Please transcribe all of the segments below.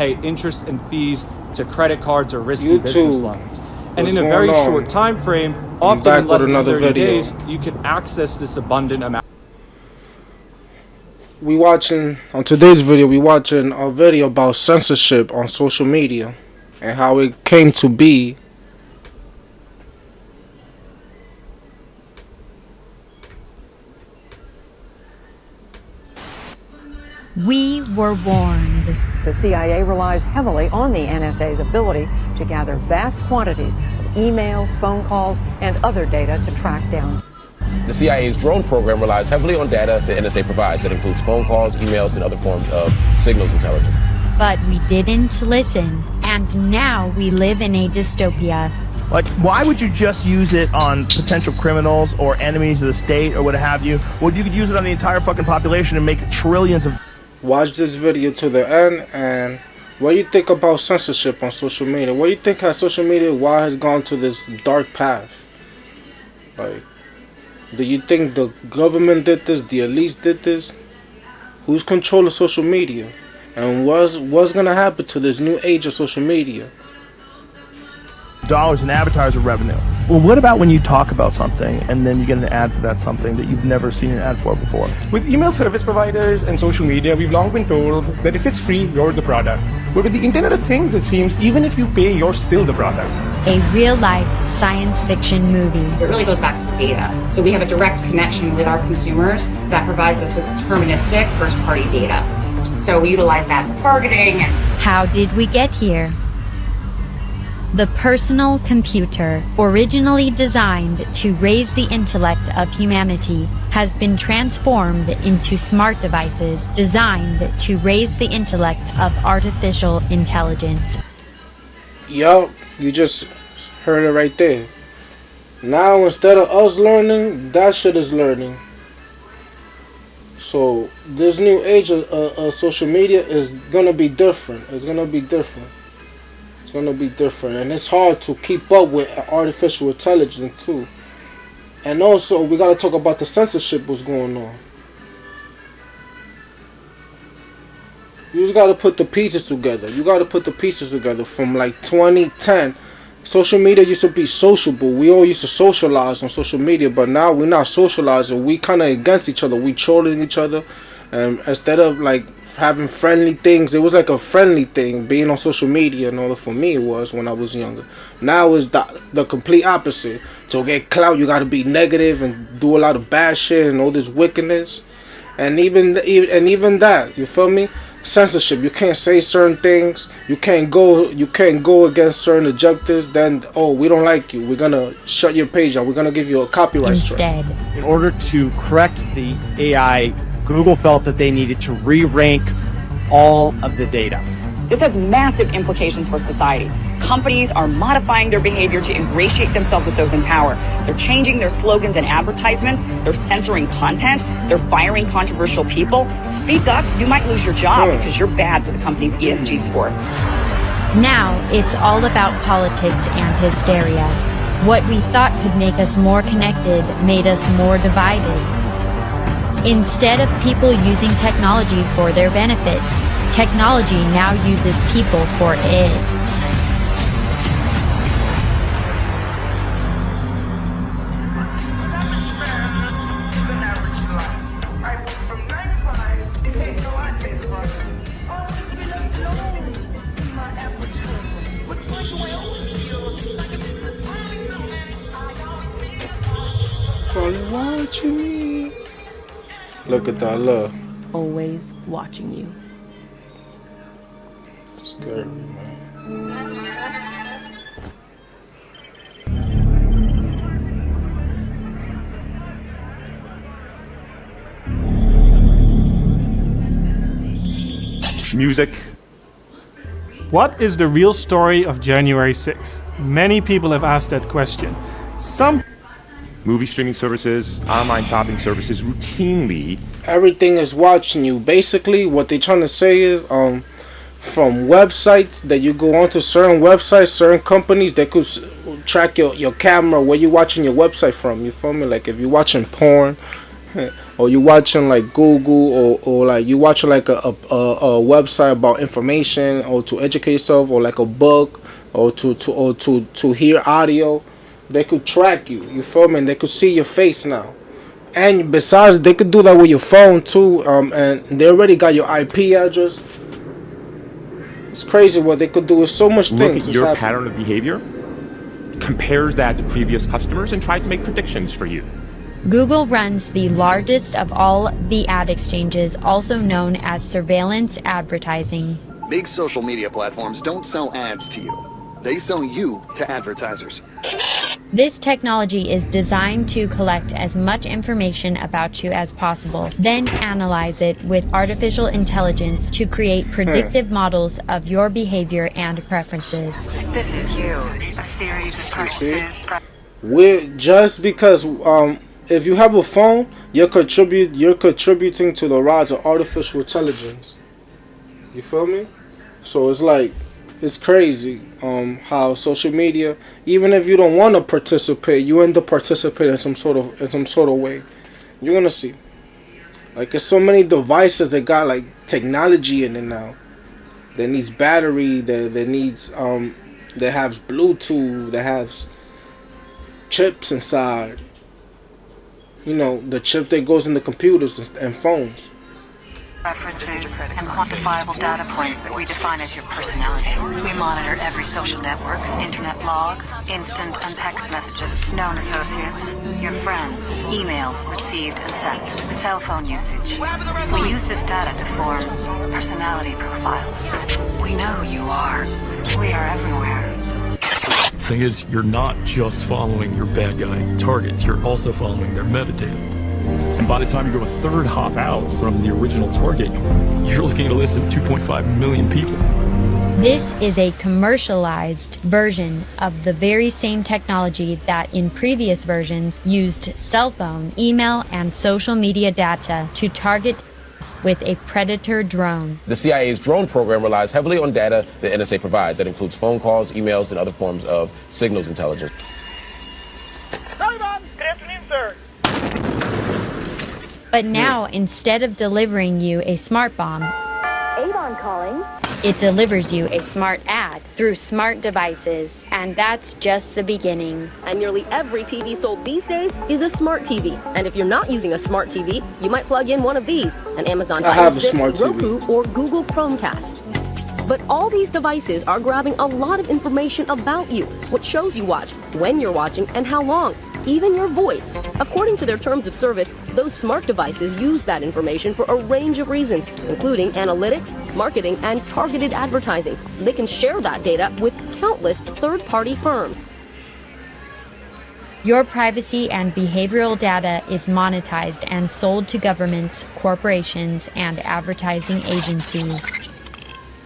pay interest and fees to credit cards or risky business loans. And in a very short time frame, often in less than 30 days, you can access this abundant amount. On today's video, we watching a video about censorship on social media and how it came to be. We were warned. The CIA relies heavily on the NSA's ability to gather vast quantities of email, phone calls, and other data to track down. The CIA's drone program relies heavily on data the NSA provides. That includes phone calls, emails, and other forms of signals intelligence. But we didn't listen, and now we live in a dystopia. Like, why would you just use it on potential criminals or enemies of the state or what have you? Well, you could use it on the entire fucking population and make trillions of... Watch this video to the end, and what do you think about censorship on social media? What do you think has social media, why has gone to this dark path? Like, do you think the government did this, the elites did this? Who's controlling social media? And what's gonna happen to this new age of social media? Dollars in advertiser revenue. Well, what about when you talk about something and then you get an ad for that something that you've never seen an ad for before? With email service providers and social media, we've long been told that if it's free, you're the product. But with the Internet of Things, it seems even if you pay, you're still the product. A real-life science fiction movie. It really goes back to data. So we have a direct connection with our consumers that provides us with deterministic first-party data. So we utilize that for targeting. How did we get here? The personal computer, originally designed to raise the intellect of humanity, has been transformed into smart devices designed to raise the intellect of artificial intelligence. Yup, you just heard it right there. Now instead of us learning, that shit is learning. So this new age of social media is gonna be different. It's gonna be different. It's gonna be different, and it's hard to keep up with artificial intelligence too. And also, we gotta talk about the censorship what's going on. You just gotta put the pieces together. You gotta put the pieces together. From like 2010, social media used to be sociable. We all used to socialize on social media, but now we're not socializing. We kind of against each other. We trolling each other, and instead of like having friendly things, it was like a friendly thing being on social media. And all for me, it was when I was younger. Now it's the complete opposite. To get clout, you gotta be negative and do a lot of bad shit and all this wickedness, and even that, you feel me? Censorship. You can't say certain things. You can't go against certain objectives. Then, oh, we don't like you, we're gonna shut your page down. We're gonna give you a copyright strike. Instead, In order to correct the AI, Google felt that they needed to re-rank all of the data. This has massive implications for society. Companies are modifying their behavior to ingratiate themselves with those in power. They're changing their slogans and advertisements. They're censoring content. They're firing controversial people. Speak up, you might lose your job because you're bad for the company's ESG score. now it's all about politics and hysteria. What we thought could make us more connected made us more divided. Instead of people using technology for their benefits, technology now uses people for it. Are you watching me? Look at that love. Always watching you. Scary, man. Music. What is the real story of January 6th? Many people have asked that question. Some movie streaming services, online shopping services routinely. Everything is watching you. Basically, what they're trying to say is, from websites that you go onto, certain websites, certain companies, they could track your camera, where you're watching your website from. You feel me? Like if you're watching porn or you watching like Google, or like you watching like a website about information, or to educate yourself, or like a book, or to hear audio, they could track you. You feel me? And they could see your face now. And besides, they could do that with your phone too. And they already got your IP address. It's crazy what they could do with so much things. Look at your pattern of behavior, compares that to previous customers, and tries to make predictions for you. Google runs the largest of all the ad exchanges, also known as surveillance advertising. Big social media platforms don't sell ads to you. They sell you to advertisers. This technology is designed to collect as much information about you as possible, then analyze it with artificial intelligence to create predictive models of your behavior and preferences. This is you, a series of purchases. Just because if you have a phone, you're contributing to the rise of artificial intelligence. You feel me? So it's like, it's crazy how social media, even if you don't want to participate, you end up participating in some sort of way. You're gonna see, like, there's so many devices that got like technology in it now. That needs battery. That needs that has Bluetooth. That has chips inside. You know, the chip that goes in the computers and phones. Preferences and quantifiable data points that we define as your personality. We monitor every social network, internet log, instant and text messages, known associates, your friends, emails received and sent, cell phone usage. We use this data to form personality profiles. We know who you are. We are everywhere. The thing is, you're not just following your bad guy targets, you're also following their metadata. And by the time you go a third hop out from the original target, you're looking at a list of 2.5 million people. This is a commercialized version of the very same technology that in previous versions used cell phone, email, and social media data to target with a predator drone. The CIA's drone program relies heavily on data the NSA provides. That includes phone calls, emails, and other forms of signals intelligence. Taliban! Good afternoon, sir. But now, instead of delivering you a smart bomb, Avon calling. It delivers you a smart ad through smart devices, and that's just the beginning. And nearly every TV sold these days is a smart TV. And if you're not using a smart TV, you might plug in one of these, an Amazon Fire Stick, Roku, or Google Chromecast. But all these devices are grabbing a lot of information about you, what shows you watch, when you're watching, and how long. Even your voice. According to their terms of service, those smart devices use that information for a range of reasons, including analytics, marketing, and targeted advertising. They can share that data with countless third-party firms. Your privacy and behavioral data is monetized and sold to governments, corporations, and advertising agencies.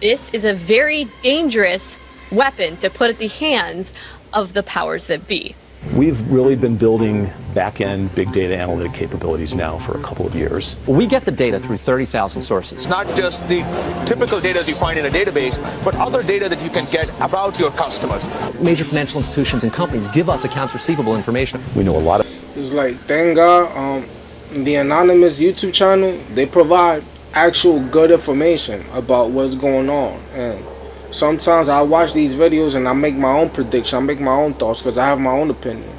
This is a very dangerous weapon to put at the hands of the powers that be. We've really been building back-end big data analytic capabilities now for a couple of years. We get the data through 30,000 sources. Not just the typical data you find in a database, but other data that you can get about your customers. Major financial institutions and companies give us accounts receivable information. We know a lot of... It's like, thank God, the anonymous YouTube channel, they provide actual good information about what's going on. And sometimes I watch these videos and I make my own prediction, I make my own thoughts because I have my own opinion.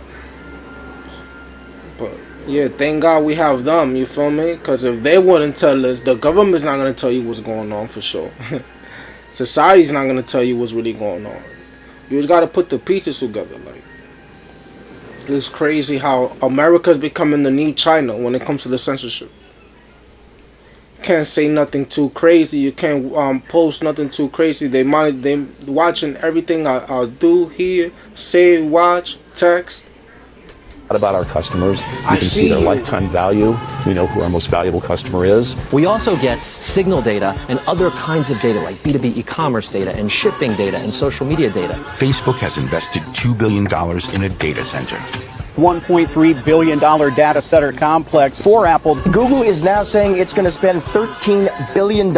But yeah, thank God we have them, you feel me? Because if they wouldn't tell us, the government's not going to tell you what's going on for sure. Society's not going to tell you what's really going on. You just got to put the pieces together. Like, it's crazy how America's becoming the new China when it comes to the censorship. Can't say nothing too crazy. You can't post nothing too crazy. They watching everything I do, hear, say, watch, text. About our customers, you can see their lifetime value. We know who our most valuable customer is. We also get signal data and other kinds of data like B2B e-commerce data and shipping data and social media data. Facebook has invested $2 billion in a data center. $1.3 billion data center complex for Apple. Google is now saying it's going to spend $13 billion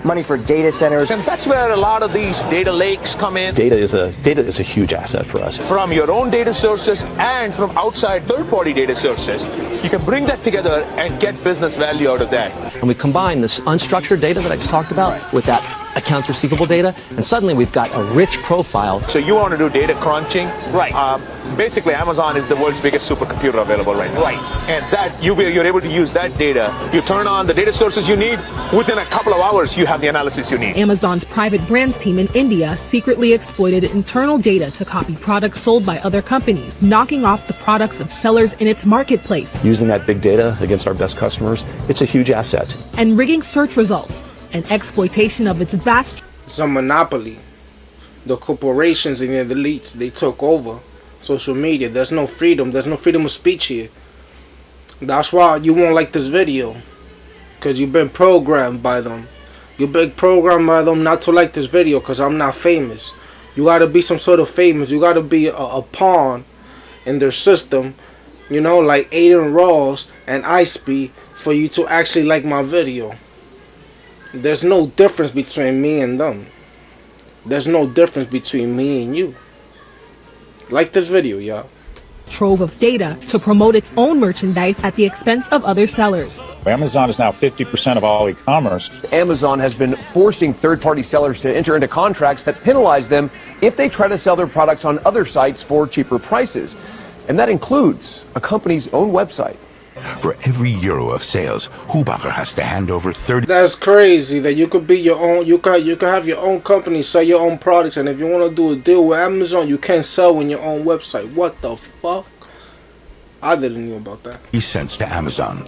money for data centers. And that's where a lot of these data lakes come in. Data is a huge asset for us. From your own data sources and from outside third-party data sources, you can bring that together and get business value out of that. And we combine this unstructured data that I just talked about with that accounts receivable data, and suddenly we've got a rich profile. So you want to do data crunching? Right. Basically, Amazon is the world's biggest supercomputer available right now. Right. And that you're able to use that data. You turn on the data sources you need. Within a couple of hours, you have the analysis you need. Amazon's private brands team in India secretly exploited internal data to copy products sold by other companies, knocking off the products of sellers in its marketplace. Using that big data against our best customers, it's a huge asset. And rigging search results. An exploitation of its vast... It's a monopoly. The corporations and the elites, they took over social media. There's no freedom. There's no freedom of speech here. That's why you won't like this video. Because you've been programmed by them. You've been programmed by them not to like this video because I'm not famous. You got to be some sort of famous. You got to be a pawn in their system. You know, like Aiden Ross and Ice-P for you to actually like my video. There's no difference between me and them. There's no difference between me and you. Like this video, y'all. Trove of data to promote its own merchandise at the expense of other sellers. Amazon is now 50% of all e-commerce. Amazon has been forcing third-party sellers to enter into contracts that penalize them if they try to sell their products on other sites for cheaper prices. And that includes a company's own website. For every euro of sales, Hubacher has to hand over 30. That's crazy that you could be your own. You could have your own company, sell your own products, and if you want to do a deal with Amazon, you can't sell on your own website. What the fuck? I didn't know about that. Cents to Amazon.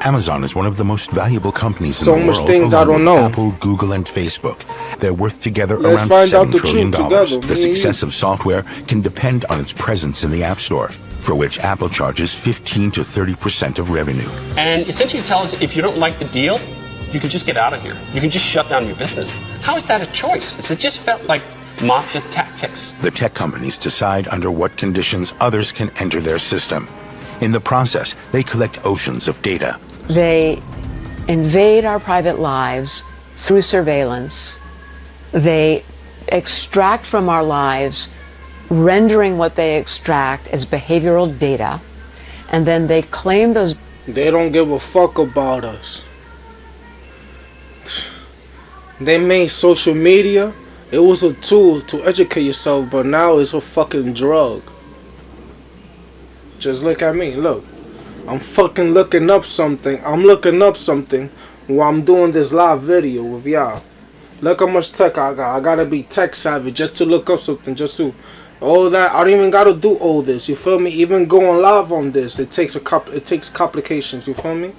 Amazon is one of the most valuable companies in so the world. So much things I don't know. Apple, Google, and Facebook. They're worth together Let's around find out $7 the trillion. truth together. The success of software can depend on its presence in the App Store, for which Apple charges 15 to 30% of revenue. And essentially tells us if you don't like the deal, you can just get out of here. You can just shut down your business. How is that a choice? It just felt like mafia tactics. The tech companies decide under what conditions others can enter their system. In the process, they collect oceans of data. They invade our private lives through surveillance. They extract from our lives, rendering what they extract as behavioral data, and then they claim those. They don't give a fuck about us. They made social media. It was a tool to educate yourself, but now it's a fucking drug. Just look at me. Look, I'm fucking looking up something. I'm looking up something while I'm doing this live video with y'all. Look how much tech I got. I gotta be tech savvy just to look up something. Just to all that. I don't even gotta do all this. You feel me? Even going live on this, it takes complications. You feel me?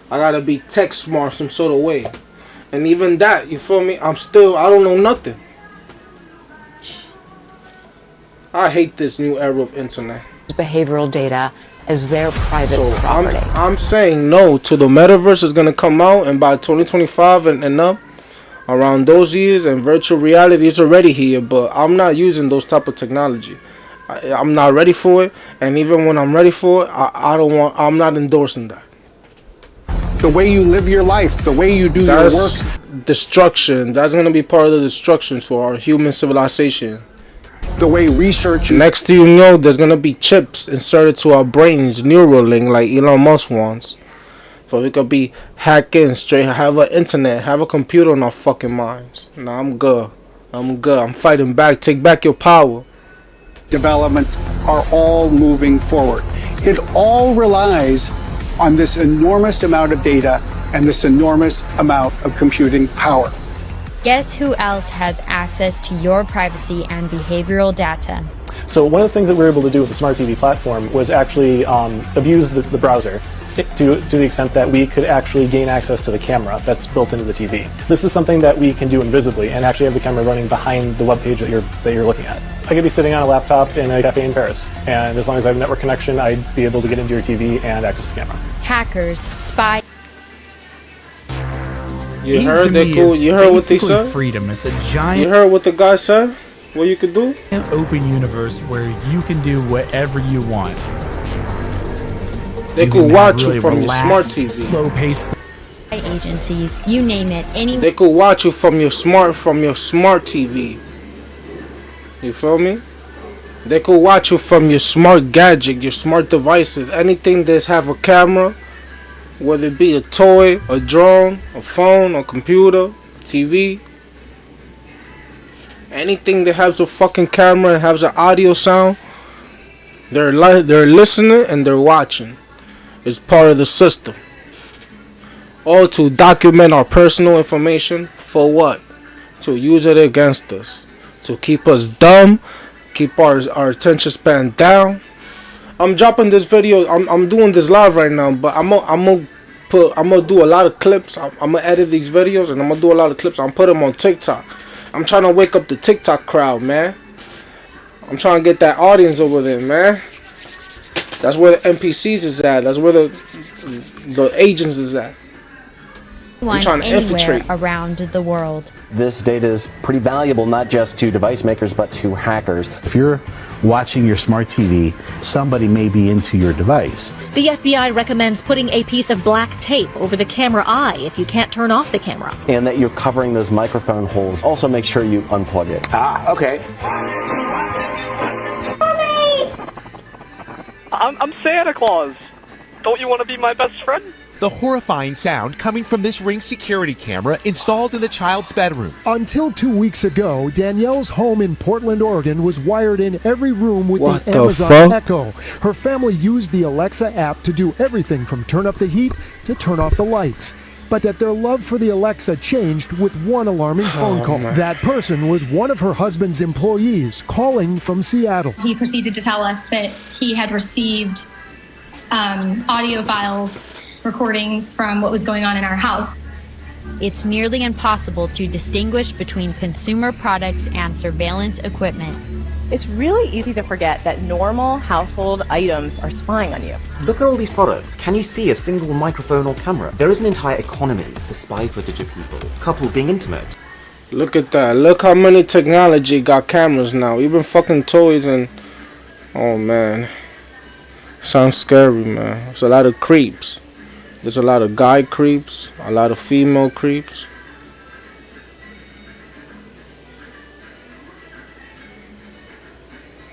I gotta be tech smart some sort of way. And even that, you feel me? I don't know nothing. I hate this new era of internet. Behavioral data as their private property. I'm saying no to the metaverse is gonna come out, and by 2025 and up, around those years, and virtual reality is already here. But I'm not using those type of technology. I'm not ready for it, and even when I'm ready for it, I'm not endorsing that. The way you live your life, the way you do your work. Destruction. That's gonna be part of the destruction for our human civilization. The way research. Next thing you know, there's gonna be chips inserted to our brains, Neuralink, like Elon Musk wants. So we could be hacking straight, have an internet, have a computer in our fucking minds. Nah, I'm good. I'm fighting back. Take back your power. Development are all moving forward. It all relies on this enormous amount of data and this enormous amount of computing power. Guess who else has access to your privacy and behavioral data? So one of the things that we were able to do with the Smart TV platform was actually abuse the browser to the extent that we could actually gain access to the camera that's built into the TV. This is something that we can do invisibly and actually have the camera running behind the web page that you're looking at. I could be sitting on a laptop in a cafe in Paris, and as long as I have a network connection, I'd be able to get into your TV and access the camera. Hackers, spies. You heard that cool? You heard what they said? Freedom. It's a giant. You heard what the guy said? What you could do? An open universe where you can do whatever you want. They could watch you from your smart TV. Slow-paced agencies, you name it, any. They could watch you from your smart TV. You feel me? They could watch you from your smart gadget, your smart devices, anything that have a camera, whether it be a toy, a drone, a phone, a computer, TV. Anything that has a fucking camera and has an audio sound, they're listening and they're watching. It's part of the system. All to document our personal information. For what? To use it against us. To keep us dumb. Keep our attention span down. I'm dropping this video. I'm doing this live right now, but I'm gonna do a lot of clips. I'm gonna edit these videos and I'm gonna do a lot of clips. I'm put them on TikTok. I'm trying to wake up the TikTok crowd, man. I'm trying to get that audience over there, man. That's where the NPCs is at. That's where the agents is at. I'm trying to infiltrate around the world. This data is pretty valuable, not just to device makers, but to hackers. If you're watching your smart TV, somebody may be into your device. The FBI recommends putting a piece of black tape over the camera eye if you can't turn off the camera. And that you're covering those microphone holes. Also make sure you unplug it. Ah, okay. I'm Santa Claus. Don't you want to be my best friend? The horrifying sound coming from this Ring security camera installed in the child's bedroom. Until 2 weeks ago, Danielle's home in Portland, Oregon was wired in every room with What the the Amazon fuck? Echo. Her family used the Alexa app to do everything from turn up the heat to turn off the lights. But that their love for the Alexa changed with one alarming phone call. man. That person was one of her husband's employees calling from Seattle. He proceeded to tell us that he had received audio files, recordings from what was going on in our house. It's nearly impossible to distinguish between consumer products and surveillance equipment. It's really easy to forget that normal household items are spying on you. Look at all these products. Can you see a single microphone or camera? There is an entire economy for spy footage of people, couples being intimate. Look at that. Look how many technology got cameras now. Even fucking toys and... Oh, man. Sounds scary, man. There's a lot of creeps. There's a lot of guy creeps. A lot of female creeps.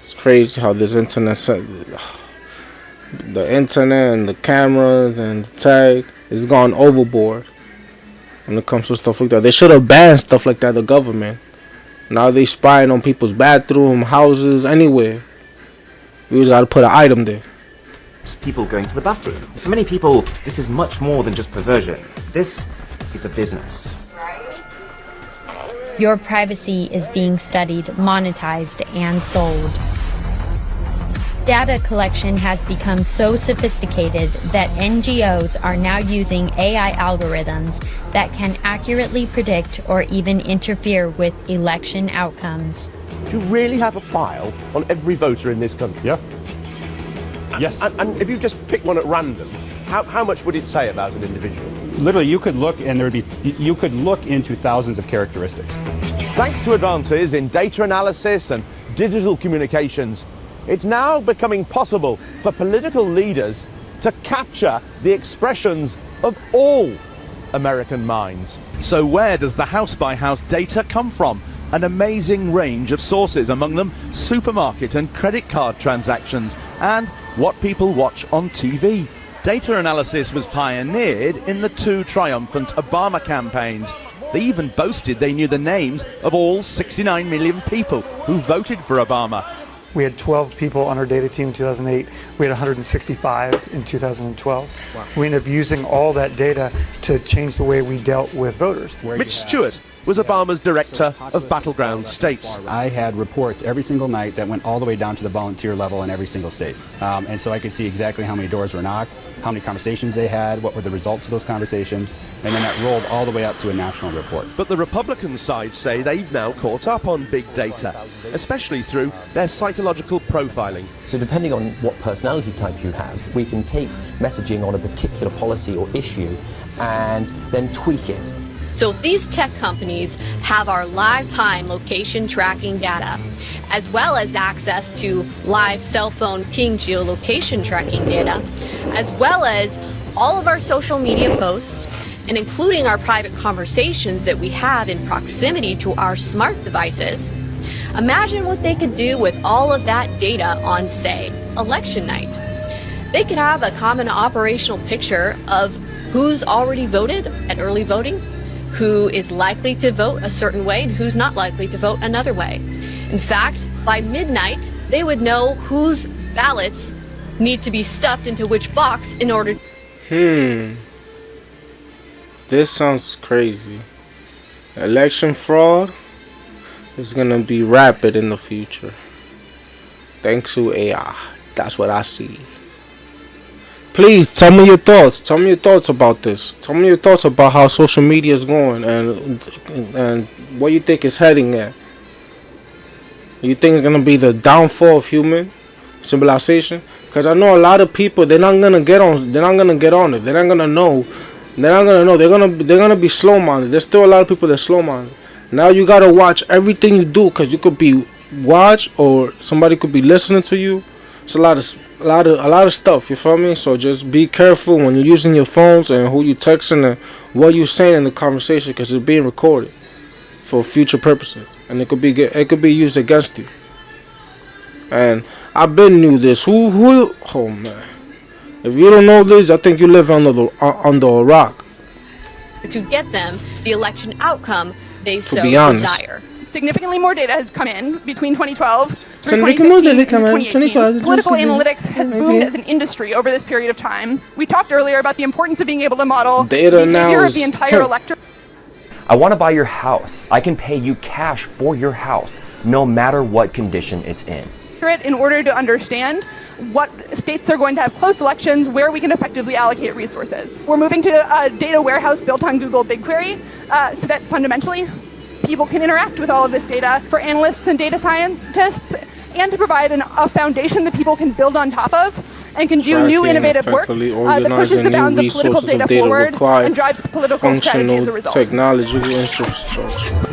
It's crazy how this internet... The internet and the cameras and the tag is gone overboard when it comes to stuff like that. They should have banned stuff like that, the government. Now they spying on people's bathroom, houses, anywhere. We just gotta put an item there. People going to the bathroom. For many people, this is much more than just perversion. This is a business. Your privacy is being studied, monetized, and sold. Data collection has become so sophisticated that NGOs are now using AI algorithms that can accurately predict or even interfere with election outcomes. Do you really have a file on every voter in this country? Yeah. Yes. And if you just pick one at random, how much would it say about an individual? Literally, you could look and you could look into thousands of characteristics. Thanks to advances in data analysis and digital communications, it's now becoming possible for political leaders to capture the expressions of all American minds. So where does the house-by-house data come from? An amazing range of sources, among them supermarket and credit card transactions, and what people watch on TV. Data analysis was pioneered in the two triumphant Obama campaigns. They even boasted they knew the names of all 69 million people who voted for Obama. We had 12 people on our data team in 2008. We had 165 in 2012. Wow. We ended up using all that data to change the way we dealt with voters. Mitch Stewart was Obama's director of battleground states. I had reports every single night that went all the way down to the volunteer level in every single state. And so I could see exactly how many doors were knocked, how many conversations they had, what were the results of those conversations, and then that rolled all the way up to a national report. But the Republican side say they've now caught up on big data, especially through their psychological profiling. So depending on what personality type you have, we can take messaging on a particular policy or issue and then tweak it. So these tech companies have our live-time location tracking data, as well as access to live cell phone ping geolocation tracking data, as well as all of our social media posts, and including our private conversations that we have in proximity to our smart devices. Imagine what they could do with all of that data on, say, election night. They could have a common operational picture of who's already voted at early voting, who is likely to vote a certain way, and who's not likely to vote another way. In fact, by midnight, they would know whose ballots need to be stuffed into which box in order. This sounds crazy. Election fraud is gonna be rapid in the future. Thanks to AI. That's what I see. Please tell me your thoughts. Tell me your thoughts about this. Tell me your thoughts about how social media is going and what you think it's heading at. You think it's gonna be the downfall of human civilization? Because I know a lot of people, they're not gonna get on it. They're not gonna know. They're gonna be slow-minded. There's still a lot of people that are slow-minded. Now you gotta watch everything you do, because you could be watched or somebody could be listening to you. It's a lot of stuff. You feel me? So just be careful when you're using your phones and who you texting and what you saying in the conversation, because it's being recorded for future purposes, and it could be used against you. And I've been knew this. Oh man. If you don't know this, I think you live under a rock. To get them the election outcome they so desire. Significantly more data has come in between 2012 through 2016 and 2018. Political analytics has boomed as an industry over this period of time. We talked earlier about the importance of being able to model the behavior of the entire electorate. I want to buy your house. I can pay you cash for your house, no matter what condition it's in order to understand what states are going to have close elections, where we can effectively allocate resources. We're moving to a data warehouse built on Google BigQuery so that fundamentally people can interact with all of this data for analysts and data scientists, and to provide a foundation that people can build on top of and can do new innovative work that pushes the bounds of political data forward and drives political strategy as a result. Technology infrastructure.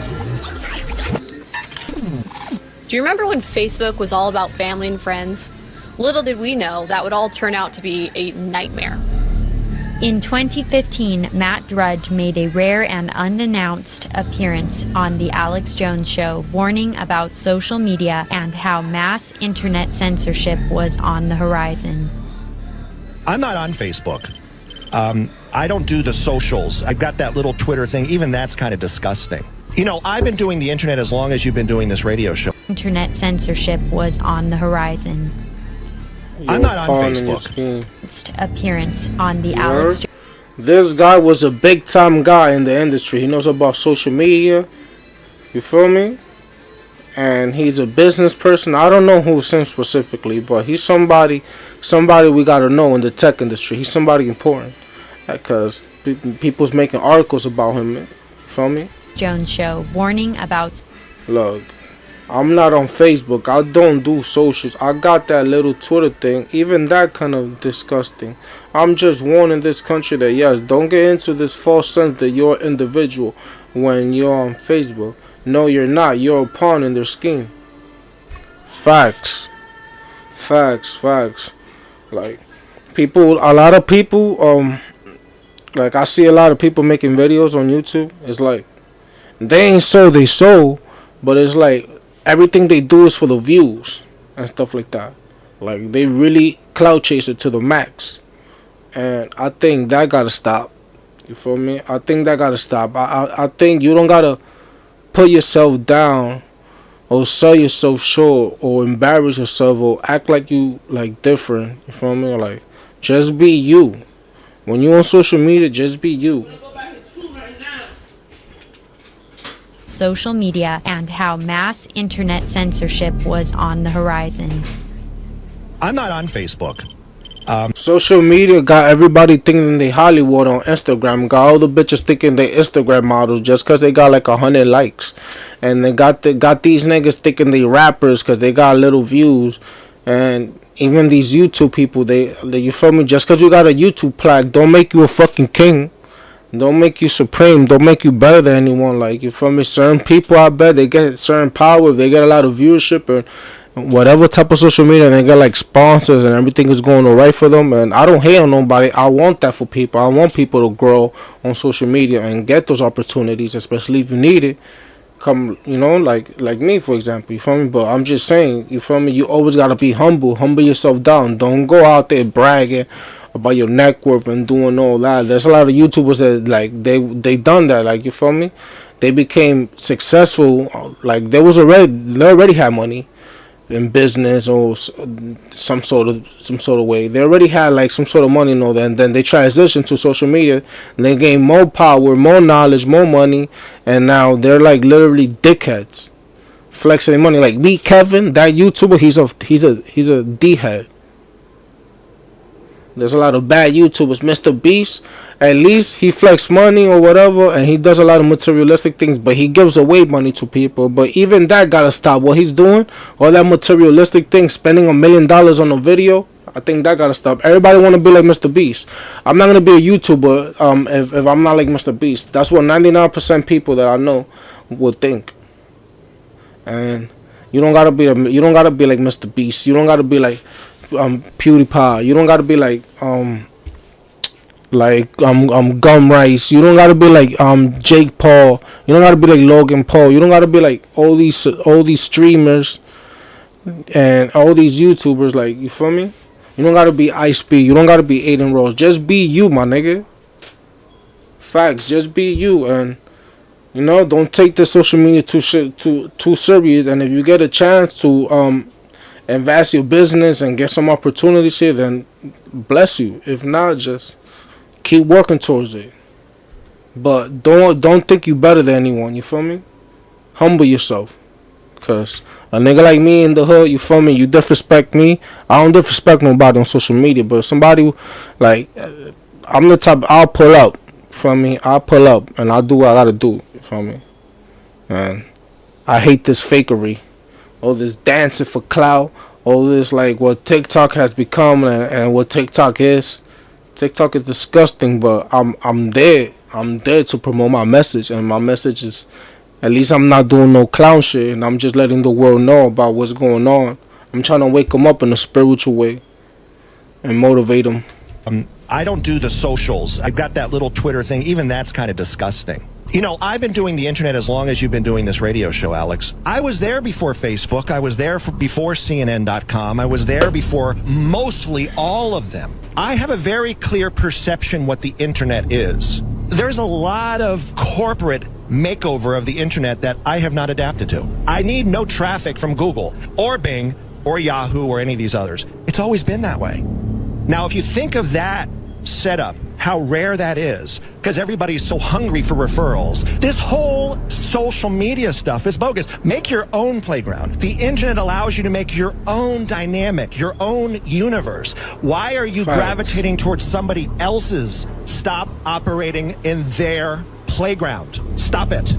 Do you remember when Facebook was all about family and friends? Little did we know that would all turn out to be a nightmare. In 2015, Matt Drudge made a rare and unannounced appearance on The Alex Jones Show, warning about social media and how mass internet censorship was on the horizon. I'm not on Facebook. I don't do the socials. I've got that little Twitter thing. Even that's kind of disgusting. You know, I've been doing the internet as long as you've been doing this radio show. Internet censorship was on the horizon. I'm not on Facebook. Appearance on the Alex. This guy was a big time guy in the industry. He knows about social media. You feel me? And he's a business person. I don't know who's him specifically, but he's somebody we gotta know in the tech industry. He's somebody important, because people's making articles about him. You feel me? Jones Show, warning about. Look, I'm not on Facebook. I don't do socials. I got that little Twitter thing. Even that kind of disgusting. I'm just warning this country that, yes, don't get into this false sense that you're an individual when you're on Facebook. No, you're not. You're a pawn in their scheme. Facts. Like, a lot of people, like, I see a lot of people making videos on YouTube. It's like, they ain't sold, they sold, but it's like, everything they do is for the views and stuff like that. Like, they really clout chase it to the max. And I think that gotta stop. You feel me? I think that gotta stop. I think you don't gotta put yourself down or sell yourself short or embarrass yourself or act like you like different. You feel me? Like, just be you. When you're on social media, just be you. Social media and how mass internet censorship was on the horizon. I'm not on Facebook. Social media got everybody thinking they Hollywood on Instagram. Got all the bitches thinking they Instagram models just because they got like 100 likes. And they got these niggas thinking they rappers because they got little views. And even these YouTube people, they you feel me? Just because you got a YouTube plaque don't make you a fucking king. Don't make you supreme. Don't make you better than anyone. Like, you feel me? Certain people out there, they get certain power. If they get a lot of viewership or whatever type of social media, and they get like sponsors and everything is going alright for them. And I don't hate on nobody. I want that for people. I want people to grow on social media and get those opportunities, especially if you need it. Come, you know, like me, for example. You feel me? But I'm just saying, you feel me? You always gotta be humble. Humble yourself down. Don't go out there bragging about your net worth and doing all that. There's a lot of YouTubers that like they done that. Like, you feel me? They became successful. Like they already had money in business or some sort of way. They already had like some sort of money, you know. And then they transitioned to social media and they gained more power, more knowledge, more money, and now they're like literally dickheads flexing their money. Like me, Kevin, that YouTuber, he's a d-head. There's a lot of bad YouTubers. Mr. Beast, at least he flex money or whatever, and he does a lot of materialistic things, but he gives away money to people. But even that gotta stop. What he's doing, all that materialistic thing, spending $1 million on a video, I think that gotta stop. Everybody wanna be like Mr. Beast. I'm not gonna be a YouTuber if I'm not like Mr. Beast. That's what 99% people that I know would think. And you don't gotta be like Mr. Beast. You don't gotta be like PewDiePie. You don't gotta be like Gum Rice. You don't gotta be like Jake Paul. You don't gotta be like Logan Paul. You don't gotta be like all these streamers and all these YouTubers. Like, you feel me? You don't gotta be Ice Speed. You don't gotta be Aiden Rose. Just be you, my nigga. Facts. Just be you, and you know, don't take the social media too serious. And if you get a chance to advance your business and get some opportunities here, then bless you. If not, just keep working towards it. But don't think you better than anyone. You feel me? Humble yourself. Cause a nigga like me in the hood, you feel me? You disrespect me, I don't disrespect nobody on social media. But somebody like, I'm the type, I'll pull up. Feel me? I'll pull up and I'll do what I gotta do. You feel me? And I hate this fakery. All this dancing for clout, all this like what TikTok has become and what TikTok is. TikTok is disgusting, but I'm there to promote my message, and my message is, at least I'm not doing no clown shit, and I'm just letting the world know about what's going on. I'm trying to wake them up in a spiritual way and motivate them. I don't do the socials. I've got that little Twitter thing. Even that's kind of disgusting. You know, I've been doing the internet as long as you've been doing this radio show, Alex. I was there before Facebook. I was there before CNN.com. I was there before mostly all of them. I have a very clear perception what the internet is. There's a lot of corporate makeover of the internet that I have not adapted to. I need no traffic from Google or Bing or Yahoo or any of these others. It's always been that way. Now, if you think of that setup, how rare that is, because everybody's so hungry for referrals. This whole social media stuff is bogus. Make your own playground. The internet allows you to make your own dynamic, your own universe. Why are you gravitating towards somebody else's? Stop operating in their playground. Stop it.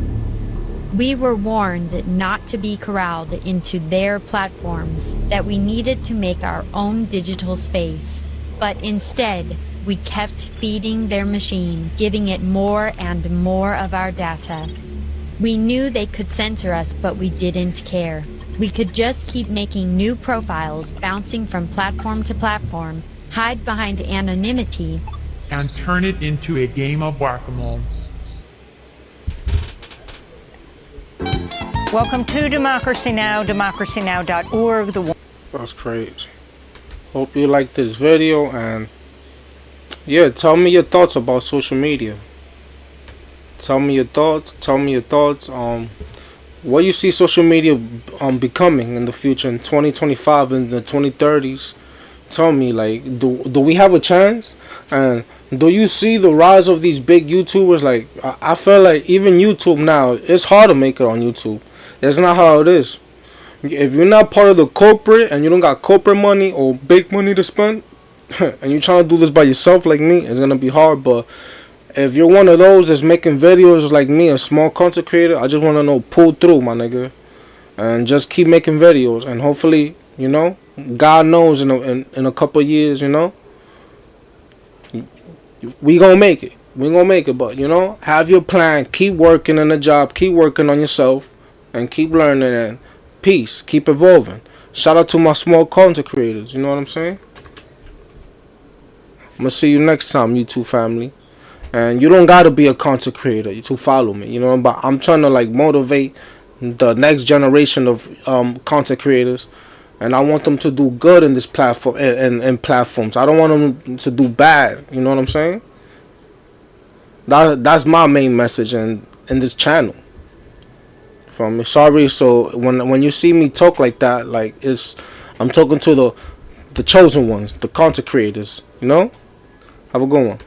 We were warned not to be corralled into their platforms, that we needed to make our own digital space. But instead, we kept feeding their machine, giving it more and more of our data. We knew they could censor us, but we didn't care. We could just keep making new profiles, bouncing from platform to platform, hide behind anonymity, and turn it into a game of whack-a-mole. Welcome to Democracy Now!, democracynow.org. That's crazy. Hope you like this video, and yeah, tell me your thoughts about social media. Tell me your thoughts. What you see social media becoming in the future, in 2025 and the 2030s. Tell me, like, do we have a chance? And do you see the rise of these big YouTubers? Like, I feel like even YouTube now, it's hard to make it on YouTube. That's not how it is. If you're not part of the corporate and you don't got corporate money or big money to spend, and you're trying to do this by yourself like me, it's gonna be hard. But if you're one of those that's making videos like me, a small content creator, I just want to know, pull through, my nigga, and just keep making videos, and hopefully, you know, God knows, in a couple years, you know, we gonna make it. We gonna make it, but you know, have your plan. Keep working on the job. Keep working on yourself, and keep learning. And peace. Keep evolving. Shout out to my small content creators. You know what I'm saying? I'm gonna see you next time, YouTube family. And you don't gotta be a content creator to follow me. You know, but I'm trying to like motivate the next generation of content creators, and I want them to do good in this platform and platforms. I don't want them to do bad. You know what I'm saying? That's my main message in this channel. From me, sorry. So when you see me talk like that, like I'm talking to the chosen ones, the content creators. You know. Have a good one.